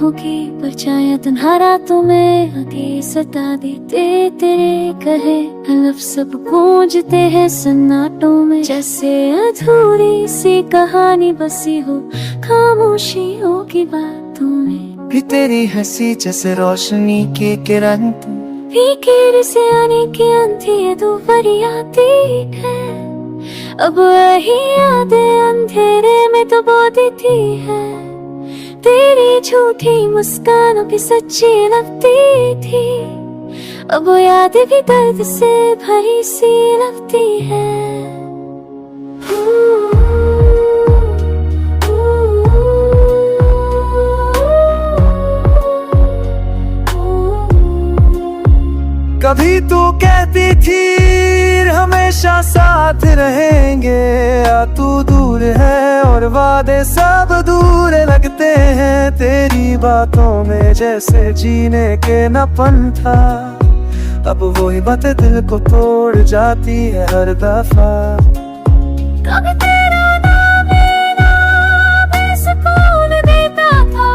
लम्हों की परछाइयां तन्हा रातों में आती सता देते तेरे कहे लफ्ज़ सब गूंजते हैं सन्नाटों में, जैसे अधूरी सी कहानी बसी हो खामोशियों की बातों में। भी तेरी हंसी जैसे रोशनी की किरण, फिक्र से आने की अंधी दोपहरी आती है, अब वही यादें अंधेरे में तो बोती है। तेरी झूठी मुस्कानों की सच्ची लगती थी, अब वो यादें भी दर्द से भरी सी लगती है। कभी तू कहती थी हमेशा साथ रहेंगे, या तू दूर है और वादे सब दूर लगते हैं। तेरी बातों में जैसे जीने के न पन था, अब वही बातें दिल को तोड़ जाती है हर दफा। कभी तेरा नाम लेना बेसुकून देता था,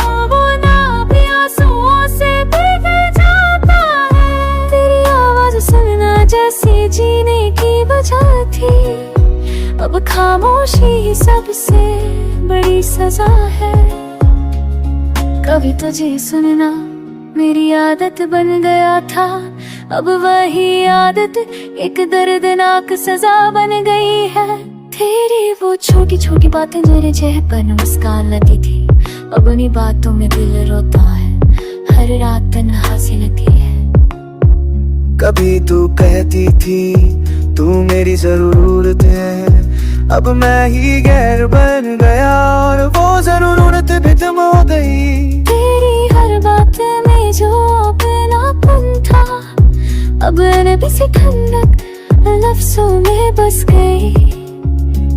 अब वो नाम भी आंसुओं से भीग जाता है। तेरी आवाज सुनना जैसे जीने की वजह थी, अब खामोशी ही सबसे बड़ी सजा है। कभी तुझे सुनना मेरी आदत बन गया था, अब वही आदत एक दर्दनाक सजा बन गई है। तेरी वो छोटी छोटी बातें मेरे चेहरे पर मुस्कान लाती थी, अब उन्हीं बातों में दिल रोता है, हर रात तन्हा सी लगती है। कभी तू कहती थी तू मेरी जरूरत है, अब मैं ही गैर बन गया और वो जरूरत भी तुम हो गई। तेरी हर बात में जो अपनापन था, अब भी सी ठंडक लफ्जों में बस गई।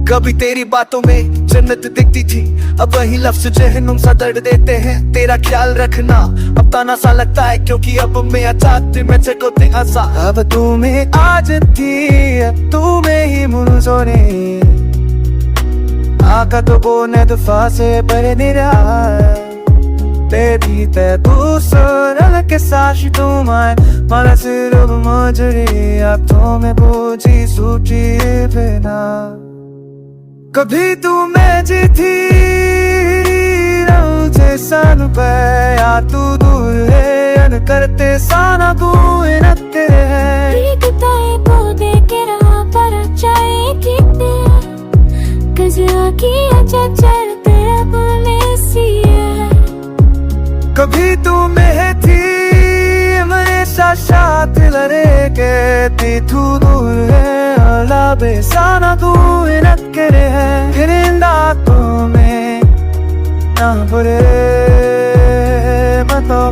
कभी तेरी बातों में जन्नत दिखती थी, अब वही लफ्ज जहन्नुम सा दर्द देते हैं। तेरा ख्याल रखना अब ताना सा लगता है, क्योंकि अब मैं चाहती मैं चकोते हंसा। अब तू में आज थी, अब तू में ही मुझोने आका तो बोने दफा से पर निरा तेरी ते तू सरल के साथ तुम्हारे मला सिर्फ मजरी आंखों में बूझी सूटी बिना। कभी तू मैं जी थी मुझे सन पे, या तू दूर है अन करते साना तू इन तेरे है। पौधे के रहा पर चाहिए कितने गजरा की चर तेरा बोले सी है। कभी तू में थी मेरे साथ लड़े कहती तू दूर है अला बेसाना तू इन करे है। फिर इन रातों में ना बुरे बताओ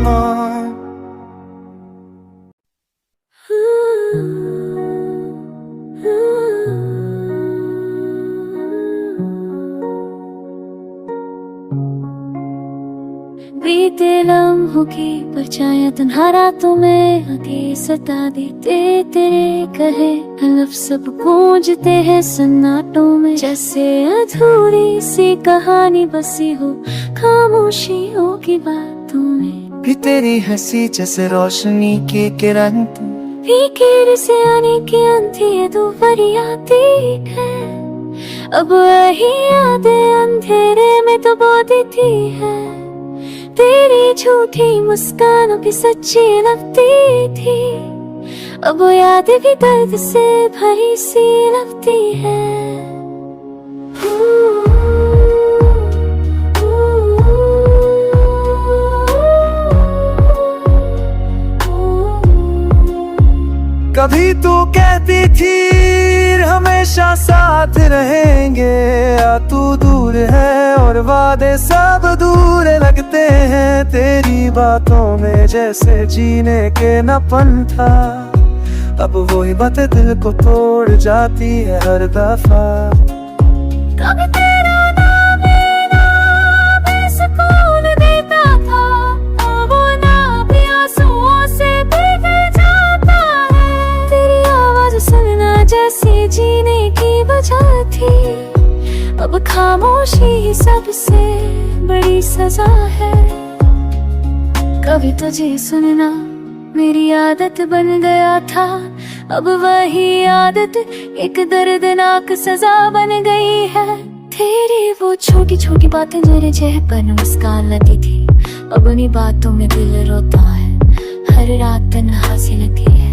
बीते लम्हों की परछाइयां तन्हा रातों में आती सता देते तेरे कहे लफ्ज़ सब गूंजते हैं सन्नाटों में, जैसे अधूरी सी कहानी बसी हो खामोशियों की बातों में। भी तेरी हंसी जैसे रोशनी की किरण, फिक्र से आने की अंधी दोपहरी आती है, अब वही यादें अंधेरे में तो बोती है। तेरी झूठी मुस्कानों की सच्ची लगती थी, अब वो यादें भी दर्द से भरी सी लगती है। कभी तू कहती थी हमेशा साथ रहेंगे, या तू दूर है और वादे सब दूर लगते हैं। तेरी बातों में जैसे जीने के न पन था, अब वही बातें दिल को तोड़ जाती है हर दफा। कभी तेरा नाम लेना बेसुकून देता था, अब वो नाम भी आंसुओं से भीग जाता है। तेरी आवाज सुनना जैसे जीने की वजह थी, अब खामोशी ही सबसे बड़ी सजा है। कभी तुझे सुनना मेरी आदत बन गया था, अब वही आदत एक दर्दनाक सजा बन गई है। तेरी वो छोटी छोटी बातें मेरे चेहरे पर मुस्कान लाती थी, अब उन्हीं बातों में दिल रोता है, हर रात तन्हा सी लगती है।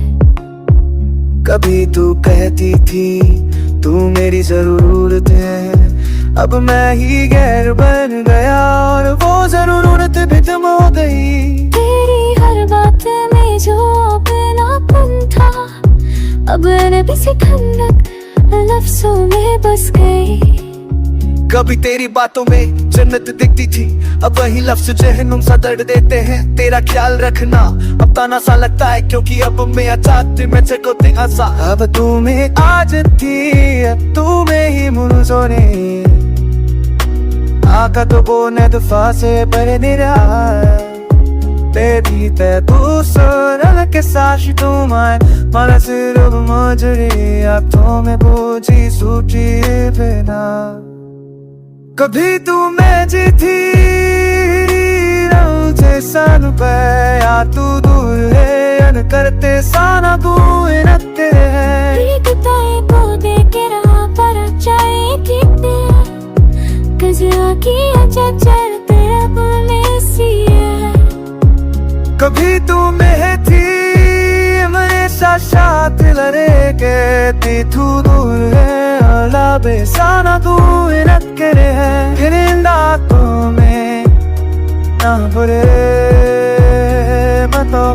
कभी तू कहती थी तू मेरी जरूरत है, अब मैं ही गैर बन गया और वो जरूरत भी तुम हो गई। तेरी हर बात में जो अपनापन था, अब भी सी ठंडक लफ्जों में बस गई। कभी तेरी बातों में जन्नत दिखती थी, अब वही लफ्ज जहन्नुम सा दर्द देते हैं। तेरा ख्याल रखना अब ताना सा लगता है, क्योंकि अब मैं चाहती मैं चकोते आसा। अब तू में आज थी, अब तू में ही मुझोने आका तो बोने दफा से पर निरा तेरी ते तू सोरल के साशी तुमाय मला सिर्फ मजरी अब तो में बूझी सूची बिना। कभी तू मैं जी थी रहूं सन पे, या तू दूर है अन करते साना तू इनते है। ताए पौधे के रहा पर चाहे कितने कजरा की चचर तेरा बोले सी है। कभी तू मैं थी हमेशा साथ लड़े कहती तू दूर है अला बेसाना तू इनके है। फिर इन रातों में ना बुरे मतों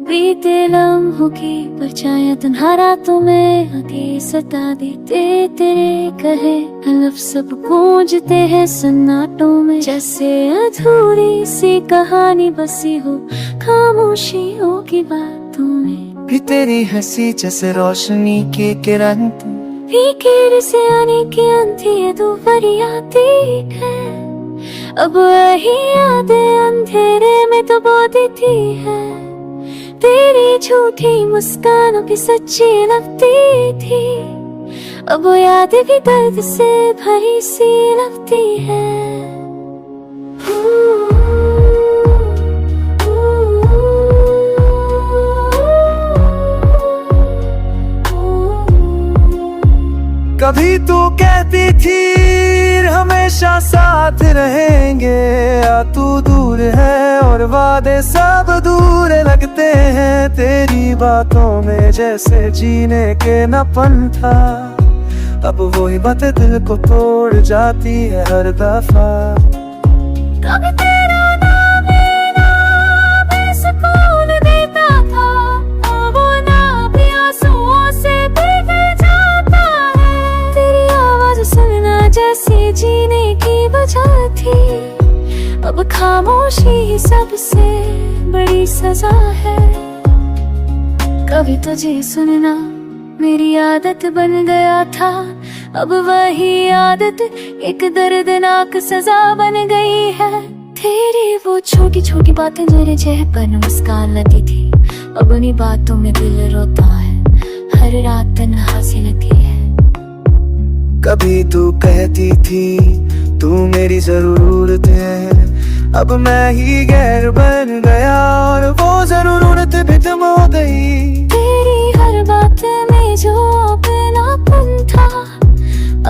बीते लम्हों की परछाइयां तन्हा रातों में आती सता देते तेरे कहे लफ्ज़ सब गूंजते हैं सन्नाटों में, जैसे अधूरी सी कहानी बसी हो खामोशियों की बातों में। भी तेरी हंसी जैसे रोशनी की किरण फीके से आने की अंधी दोपहरी आती है, अब वही यादें अंधेरे में तो बोती है। तेरी झूठी मुस्कानों की सच्ची लगती थी, अब वो यादें भी दर्द से भरी सी लगती है। कभी तू कहती थी हमेशा साथ रहेंगे, या तू दूर है और वादे सब दूर लगते हैं। तेरी बातों में जैसे जीने के न पन था, अब वही बात दिल को तोड़ जाती है हर दफा। कभी तेरा नाम लेना बेसुकून देता था, अब वो ना भी आंसुओं से भीग जाता है। तेरी आवाज सुनना जैसे जीने की वजह थी, अब खामोशी सबसे बड़ी सजा है। कभी तुझे सुनना मेरी आदत बन गया था, अब वही आदत एक दर्दनाक सजा बन गई है। तेरी वो छोटी छोटी बातें मेरे चेहरे पर मुस्कान लाती थी, अब उन्हीं बातों में दिल रोता है, हर रात तन्हा सी लगती है। कभी तू कहती थी तू मेरी जरूरत है, अब मैं ही गैर बन गया और वो जरूरत भी तुम हो गई। तेरी हर बात में जो अपनापन था,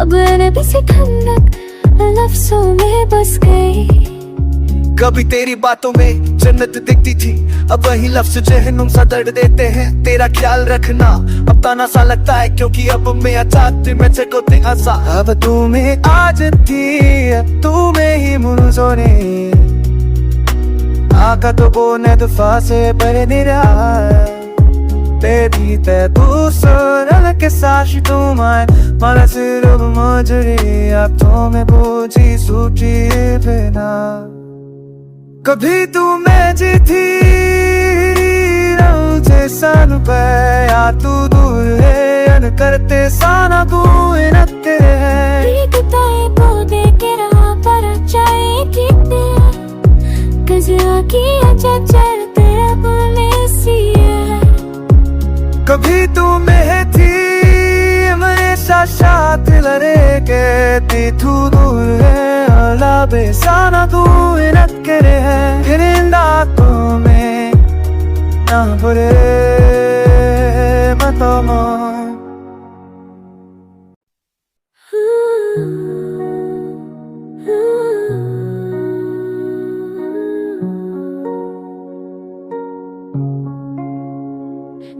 अब भी सी ठंडक लफ्जों में बस गई। कभी तेरी बातों में जन्नत दिखती थी, अब वही लफ्ज जहन्नुम सा दर्द देते हैं। तेरा ख्याल रखना अब ताना सा लगता है, क्योंकि अब मैं चाहती मैं चकोते आसा। अब तू में आज थी, अब तू में ही मुझोने आका तो बोने दफा से पर निरा तेरी ते तू सोरल के साशी तुमाय मला सिर्फ मजरी अब तो में बूझी सूची बिना। कभी तू मैं जी थी रहूं सन पे, या तू दूर है अन करते साना तू इनते है। ताए पौधे के रहा पर चाहे कितने कजरा की चचर तेरा बोले सी है। कभी तू में थी हमेशा साथ लरे कहती तू दूर है अला बेसाना तू नक्करे है गिरिंदा तो में ना बुरे मतमा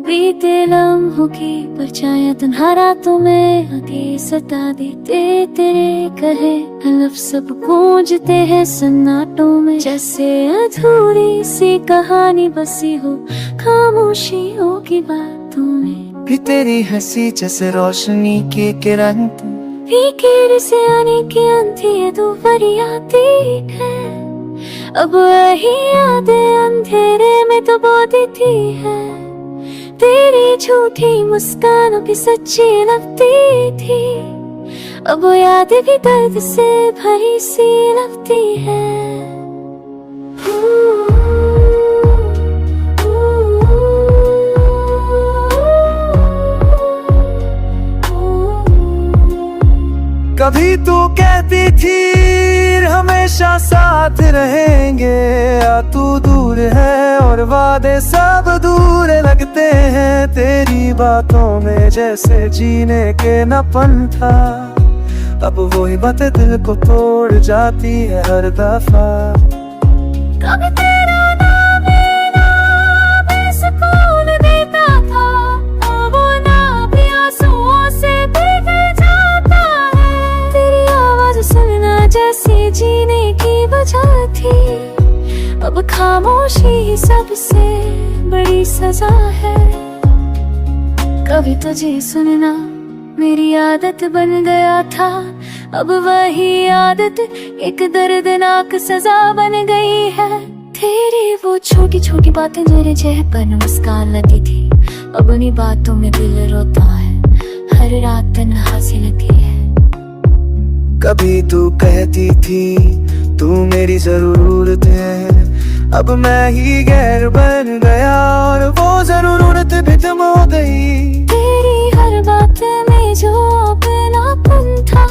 बीते लम्हों की परछायां तुम्हारा तुम्हें आगे सता देते तेरे कहे लफ्ज़ सब गूंजते हैं सन्नाटों में जैसे अधूरी सी कहानी बसी हो खामोशियों की बातों में भी तेरी हंसी जैसे रोशनी की किरण फीके से आने की अंधी दोपहरी आती है अब वही यादें अंधेरे में तो बोलती है तेरी झूठी मुस्कानों की सच्ची लगती थी अब वो यादें भी दर्द से भरी सी लगती है कभी तू कहती थी हमेशा साथ रहेंगे या तू दूर है और वादे सब दूर लगते हैं तेरी बातों में जैसे जीने के न पन था अब वही बातें दिल को तोड़ जाती है हर दफा कभी तेरा नाम लेना बेसुकून देता था अब वो ना भी आंसुओं से भीग जाता है तेरी आवाज सुनना जैसे जीने की वजह थी अब खामोशी सबसे बड़ी सजा है कभी तुझे सुनना मेरी आदत बन गया था अब वही आदत एक दर्दनाक सजा बन गई है तेरी वो छोटी छोटी बातें मेरे चेहरे पर मुस्कान लगी थी अब उन्हीं बातों में दिल रोता है हर रात तन्हा सी लगती है कभी तू कहती थी तू मेरी जरूरत है अब मैं ही गैर बन गया और वो जरूरत भी तुम हो गई तेरी हर बात में जो अपनापन था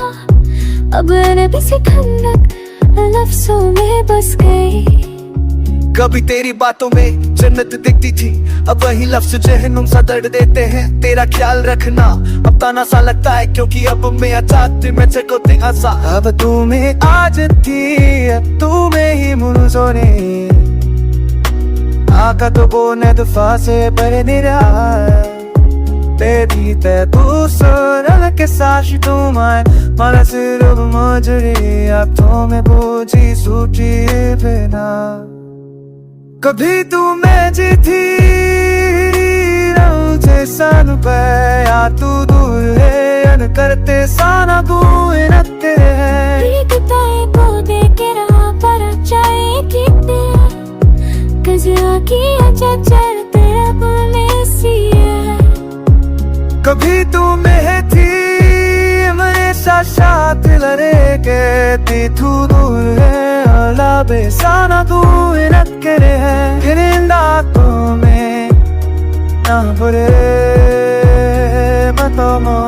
अब नबी से ठंडक लफ्जों में बस गई कभी तेरी बातों में जन्नत दिखती थी अब वही लफ्ज जहन्नुम सा दर्द देते हैं तेरा ख्याल रखना अब ताना सा लगता है क्योंकि अब मैं चाहती मैं चकोते हंसा अब तू में आज थी अब तू में ही मुझोने आका तो बोने दफा से पर निरा तेरी ते तू सोरल के साथ तुम्हारे मारा सिर्फ मजरी अब तो में बोझी सूटी बिना कभी तू मैं जी थी रहूं सन पे या तू दूर है अन करते साना तू नते है को दे के रहा पर चाहे कि तेरा कजरा की चर तेरा बोले सी है कभी तू में थी हमेशा साथ लरे कहती तू दूर है अला बेसाना तू नक्करे है गिरिंदा तो में ना बुरे मतमा